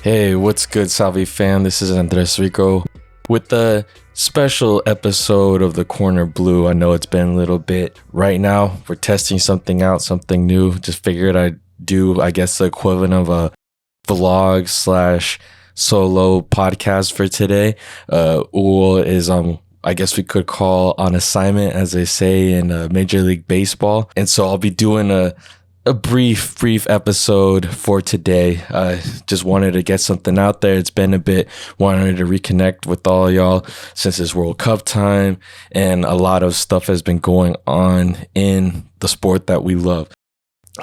Hey, what's good, Salvi fam? This is Andres Rico with the special episode of the CornerBlue. I know it's been a little bit. Right now, we're testing something out, something new. Just figured I'd do, I guess, the equivalent of a vlog slash solo podcast for today. Uul is I guess we could call on assignment, as they say in Major League Baseball. And so I'll be doing a brief episode for today. Just wanted to get something out there. It's been a bit. Wanted to reconnect with all y'all since it's World Cup time, and a lot of stuff has been going on in the sport that we love.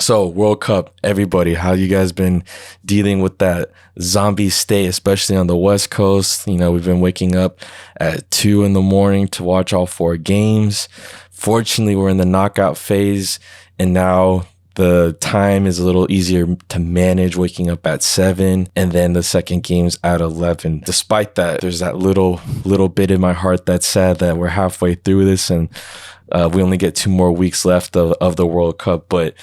So World Cup, everybody, how you guys been dealing with that zombie state, especially on the West Coast? You know, we've been waking up at 2 a.m. to watch all 4 games. Fortunately, we're in the knockout phase, and now the time is a little easier to manage, waking up at 7 and then the second game's at 11. Despite that, there's that little bit in my heart that's sad that we're halfway through this and we only get 2 more weeks left of the World Cup. But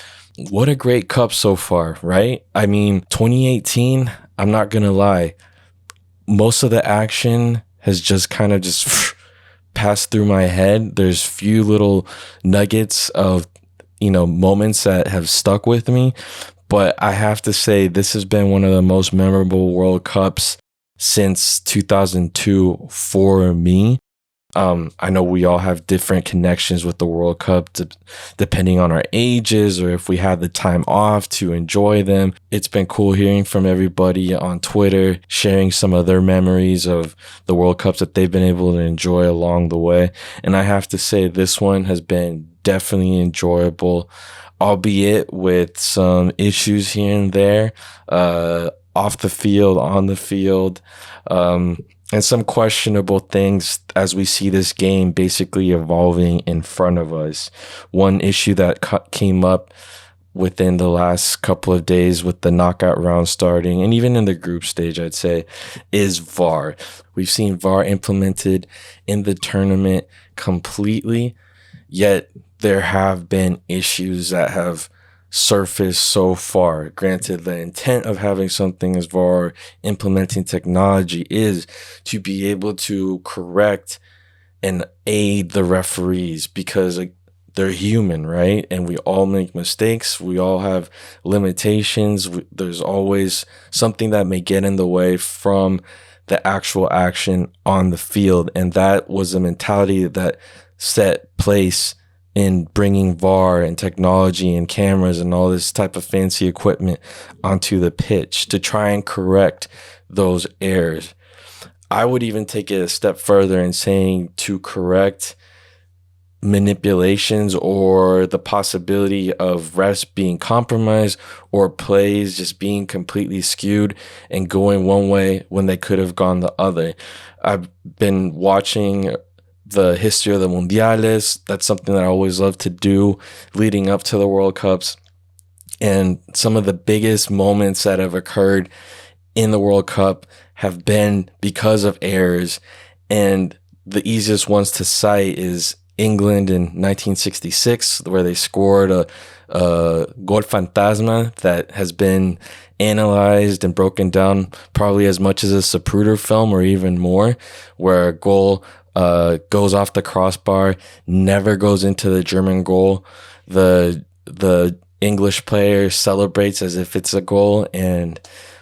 what a great cup so far, right? I mean, 2018, I'm not going to lie, most of the action has just kind of just passed through my head. There's few little nuggets of moments that have stuck with me. But I have to say, this has been one of the most memorable World Cups since 2002 for me. I know we all have different connections with the World Cup depending on our ages or if we had the time off to enjoy them. It's been cool hearing from everybody on Twitter, sharing some of their memories of the World Cups that they've been able to enjoy along the way. And I have to say, this one has been definitely enjoyable, albeit with some issues here and there, off the field, on the field, and some questionable things as we see this game basically evolving in front of us. One issue that came up within the last couple of days with the knockout round starting, and even in the group stage, I'd say, is VAR. We've seen VAR implemented in the tournament completely, yet there have been issues that have surfaced so far. Granted, the intent of having something as VAR, implementing technology, is to be able to correct and aid the referees because they're human, right? And we all make mistakes. We all have limitations. There's always something that may get in the way from the actual action on the field. And that was the mentality that set place in bringing VAR and technology and cameras and all this type of fancy equipment onto the pitch to try and correct those errors. I would even take it a step further in saying to correct manipulations or the possibility of refs being compromised or plays just being completely skewed and going one way when they could have gone the other. I've been watching the history of the Mundiales. That's something that I always love to do leading up to the World Cups. And some of the biggest moments that have occurred in the World Cup have been because of errors. And the easiest ones to cite is England in 1966, where they scored a gol fantasma that has been analyzed and broken down probably as much as a Zapruder film or even more, where a goal goes off the crossbar, never goes into the German goal. The English player celebrates as if it's a goal, and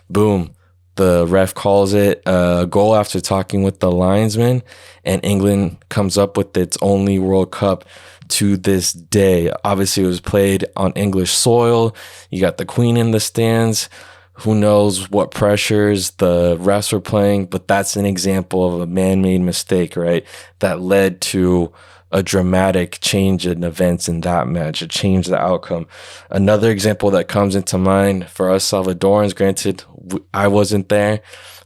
boom, the ref calls it a goal after talking with the linesman, and England comes up with its only World Cup to this day. Obviously, it was played on English soil. You got the Queen in the stands. Who knows what pressures the refs were playing, but that's an example of a man-made mistake, right? That led to a dramatic change in events in that match. It changed the outcome. Another example that comes into mind for us Salvadorans, granted, I wasn't there,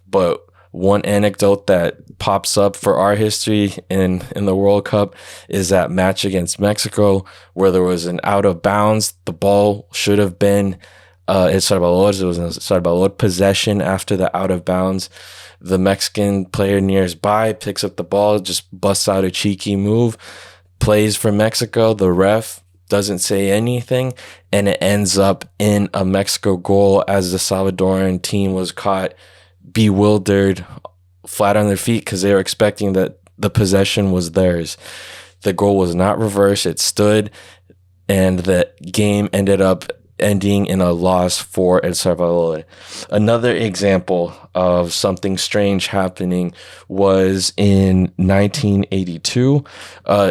but one anecdote that pops up for our history in the World Cup is that match against Mexico where there was an out of bounds. The ball should have been El Salvador's. It was a Salvador possession after the out of bounds. The Mexican player nearby picks up the ball, just busts out a cheeky move, plays for Mexico. The ref doesn't say anything, and it ends up in a Mexico goal as the Salvadoran team was caught bewildered, flat on their feet, because they were expecting that the possession was theirs. The goal was not reversed. It stood, and the game ended up ending in a loss for El Salvador. Another example of something strange happening was in 1982.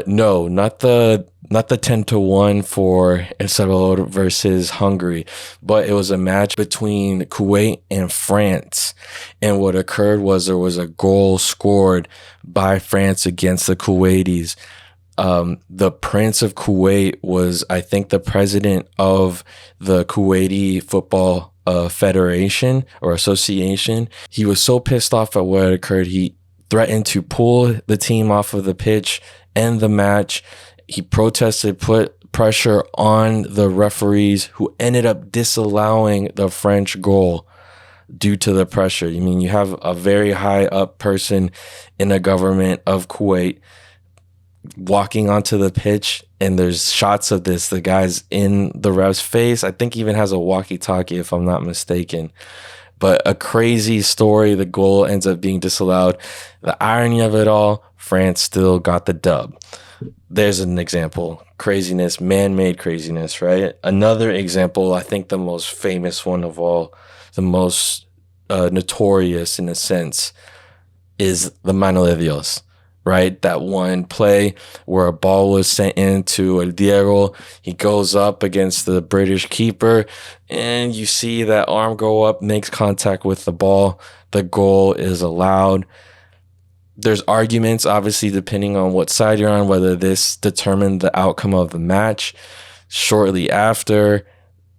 No, not the 10-1 for El Salvador versus Hungary, but it was a match between Kuwait and France. And what occurred was there was a goal scored by France against the Kuwaitis. The Prince of Kuwait was, I think, the president of the Kuwaiti Football Federation or Association. He was so pissed off at what occurred, he threatened to pull the team off of the pitch, end the match. He protested, put pressure on the referees, who ended up disallowing the French goal due to the pressure. I mean, you have a very high up person in the government of Kuwait walking onto the pitch, and there's shots of this. The guy's in the ref's face. I think he even has a walkie-talkie, if I'm not mistaken. But a crazy story. The goal ends up being disallowed. The irony of it all, France still got the dub. There's an example. Craziness, man-made craziness, right? Another example, I think the most famous one of all, the most notorious in a sense, is the Mano de Dios. Right? That one play where a ball was sent into El Diego. He goes up against the British keeper, and you see that arm go up, makes contact with the ball. The goal is allowed. There's arguments, obviously, depending on what side you're on, whether this determined the outcome of the match. Shortly after,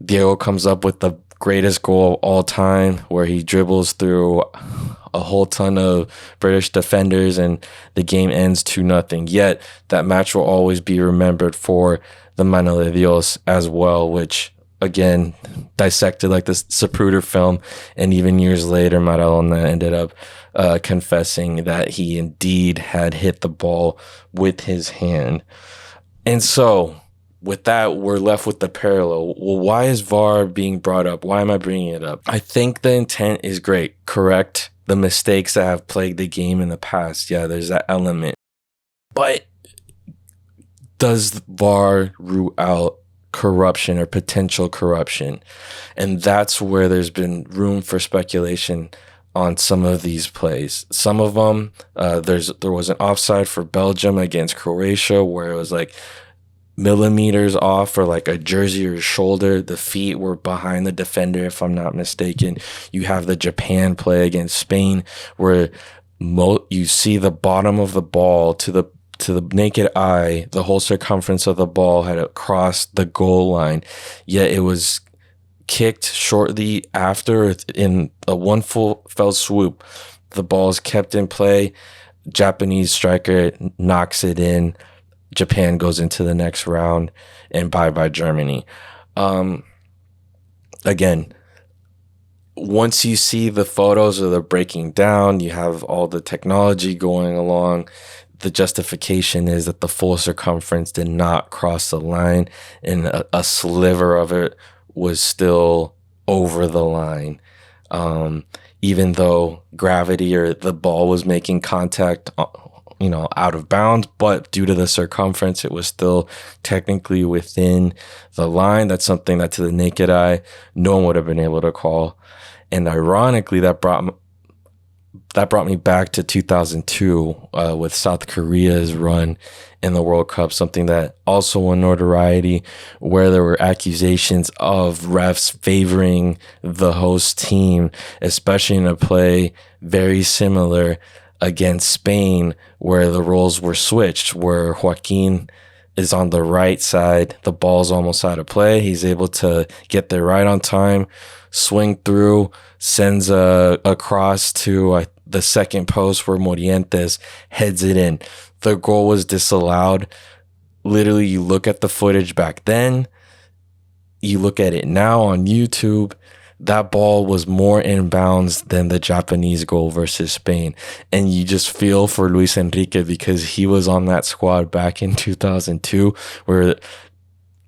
Diego comes up with the greatest goal of all time, where he dribbles through a whole ton of British defenders, and the game ends 2-0. Yet that match will always be remembered for the Mano de Dios as well, which again dissected like this Zapruder film, and even years later Maradona ended up confessing that he indeed had hit the ball with his hand. And so with that, we're left with the parallel. Well, why is VAR being brought up? Why am I bringing it up? I think the intent is great. Correct the mistakes that have plagued the game in the past. Yeah, there's that element. But does VAR root out corruption or potential corruption? And that's where there's been room for speculation on some of these plays. Some of them, there was an offside for Belgium against Croatia where it was like millimeters off, or like a jersey or shoulder. The feet were behind the defender, if I'm not mistaken. You have the Japan play against Spain where you see the bottom of the ball to the naked eye. The whole circumference of the ball had crossed the goal line, yet it was kicked shortly after in a one full fell swoop. The ball is kept in play. Japanese striker knocks it in. Japan goes into the next round, and bye-bye Germany. Again, once you see the photos of the breaking down, you have all the technology going along. The justification is that the full circumference did not cross the line, and a sliver of it was still over the line. Even though gravity or the ball was making contact out of bounds, but due to the circumference, it was still technically within the line. That's something that to the naked eye, no one would have been able to call. And ironically, that brought me back to 2002 with South Korea's run in the World Cup, something that also won notoriety, where there were accusations of refs favoring the host team, especially in a play very similar against Spain, where the roles were switched, where Joaquin is on the right side, the ball's almost out of play. He's able to get there right on time, swing through, sends a cross to the second post where Morientes heads it in. The goal was disallowed. Literally, you look at the footage back then, you look at it now on YouTube, that ball was more inbounds than the Japanese goal versus Spain. And you just feel for Luis Enrique, because he was on that squad back in 2002 where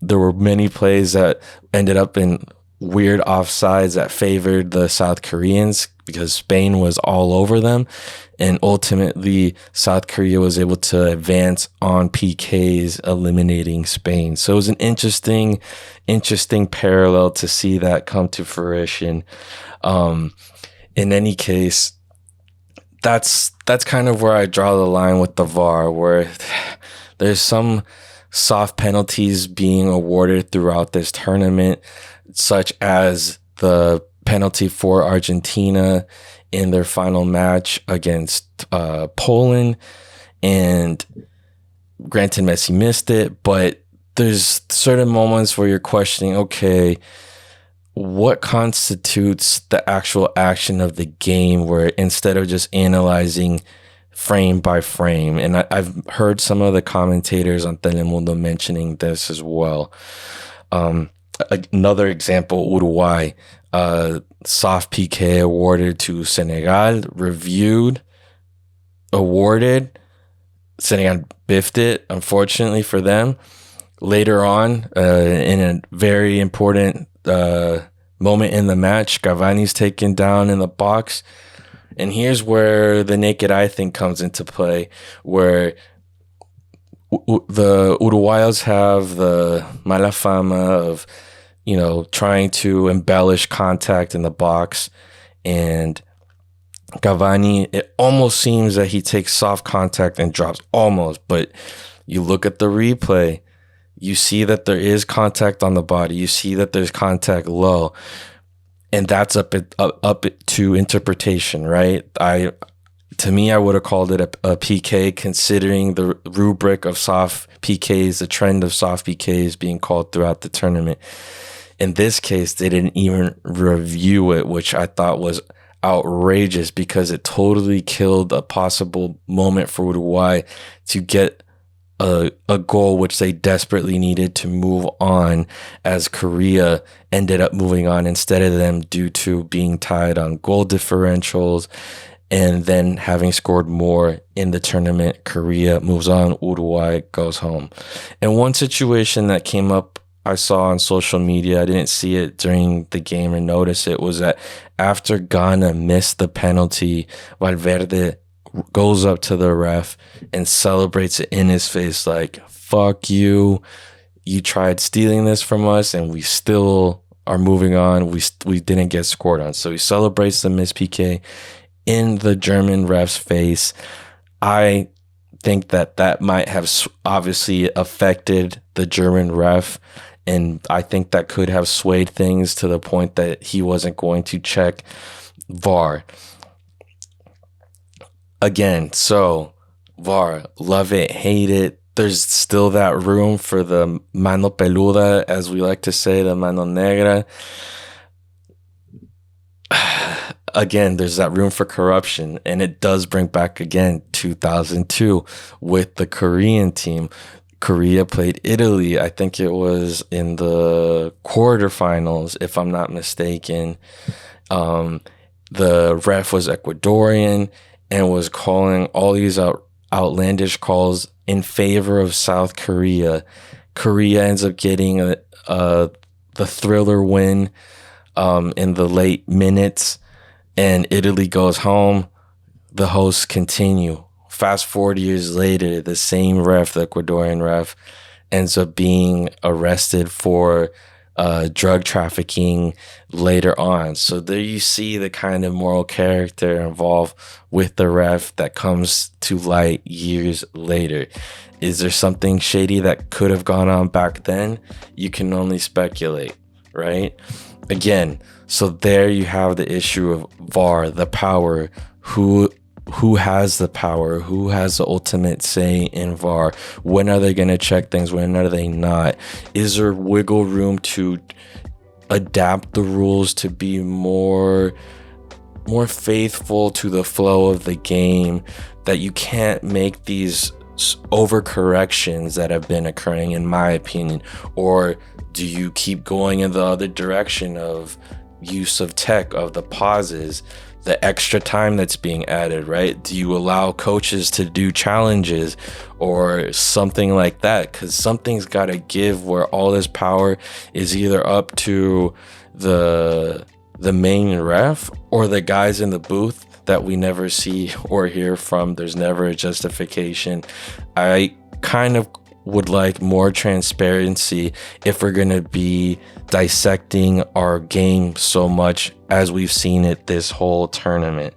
there were many plays that ended up in weird offsides that favored the South Koreans because Spain was all over them. And ultimately, South Korea was able to advance on PKs, eliminating Spain. So it was an interesting parallel to see that come to fruition. In any case, that's kind of where I draw the line with the VAR, where there's some soft penalties being awarded throughout this tournament, such as the penalty for Argentina in their final match against Poland. And granted, Messi missed it, but there's certain moments where you're questioning, okay, what constitutes the actual action of the game, where instead of just analyzing frame by frame. And I've heard some of the commentators on Telemundo mentioning this as well. Another example, Uruguay, soft PK awarded to Senegal, reviewed, awarded. Senegal biffed it, unfortunately for them. Later on, in a very important moment in the match, Cavani's taken down in the box. And here's where the naked eye thing comes into play, where the Uruguayos have the mala fama of, trying to embellish contact in the box. And Cavani, it almost seems that he takes soft contact and drops, almost. But you look at the replay, you see that there is contact on the body. You see that there's contact low. And that's up to interpretation, right? To me, I would have called it a PK, considering the rubric of soft PKs, the trend of soft PKs being called throughout the tournament. In this case, they didn't even review it, which I thought was outrageous, because it totally killed a possible moment for Uruguay to get a goal which they desperately needed to move on, as Korea ended up moving on instead of them due to being tied on goal differentials. And then having scored more in the tournament, Korea moves on, Uruguay goes home. And one situation that came up, I saw on social media, I didn't see it during the game or notice it, was that after Ghana missed the penalty, Valverde goes up to the ref and celebrates it in his face, like, fuck you, you tried stealing this from us and we still are moving on, we didn't get scored on. So he celebrates the missed PK in the German ref's face. I think that might have obviously affected the German ref, and I think that could have swayed things to the point that he wasn't going to check VAR. Again, so VAR, love it, hate it. There's still that room for the mano peluda, as we like to say, the mano negra. Again, there's that room for corruption, and it does bring back, again, 2002 with the Korean team. Korea played Italy. I think it was in the quarterfinals, if I'm not mistaken. The ref was Ecuadorian and was calling all these outlandish calls in favor of South Korea. Korea ends up getting the thriller win in the late minutes, and Italy goes home. The hosts continue. Fast forward years later, the same ref, the Ecuadorian ref, ends up being arrested for drug trafficking later on. So there you see the kind of moral character involved with the ref that comes to light years later. Is there something shady that could have gone on back then? You can only speculate, right? Again, so there you have the issue of VAR, the power, who has the power, who has the ultimate say in VAR. When are they going to check things, when are they not? Is there wiggle room to adapt the rules to be more faithful to the flow of the game, that you can't make these overcorrections that have been occurring, in my opinion? Or do you keep going in the other direction of use of tech, of the pauses, the extra time that's being added, right? Do you allow coaches to do challenges or something like that? Because something's got to give where all this power is either up to the main ref or the guys in the booth that we never see or hear from. There's never a justification. I kind of would like more transparency if we're going to be dissecting our game so much as we've seen it this whole tournament.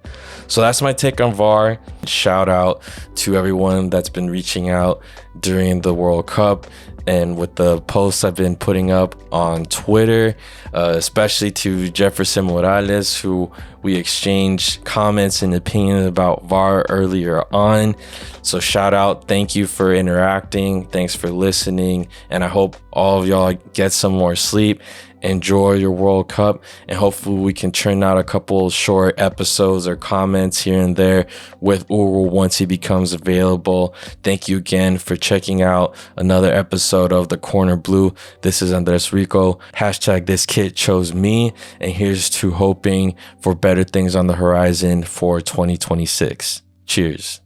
So that's my take on VAR. Shout out to everyone that's been reaching out during the World Cup and with the posts I've been putting up on Twitter, especially to Jefferson Morales, who we exchanged comments and opinions about VAR earlier on. So shout out, thank you for interacting, thanks for listening, and I hope all of y'all get some more sleep. Enjoy your World Cup, and hopefully we can churn out a couple short episodes or comments here and there with Uru once he becomes available. Thank you again for checking out another episode of the Corner Blue. This is Andres Rico. Hashtag this kid chose me, and here's to hoping for better things on the horizon for 2026. Cheers.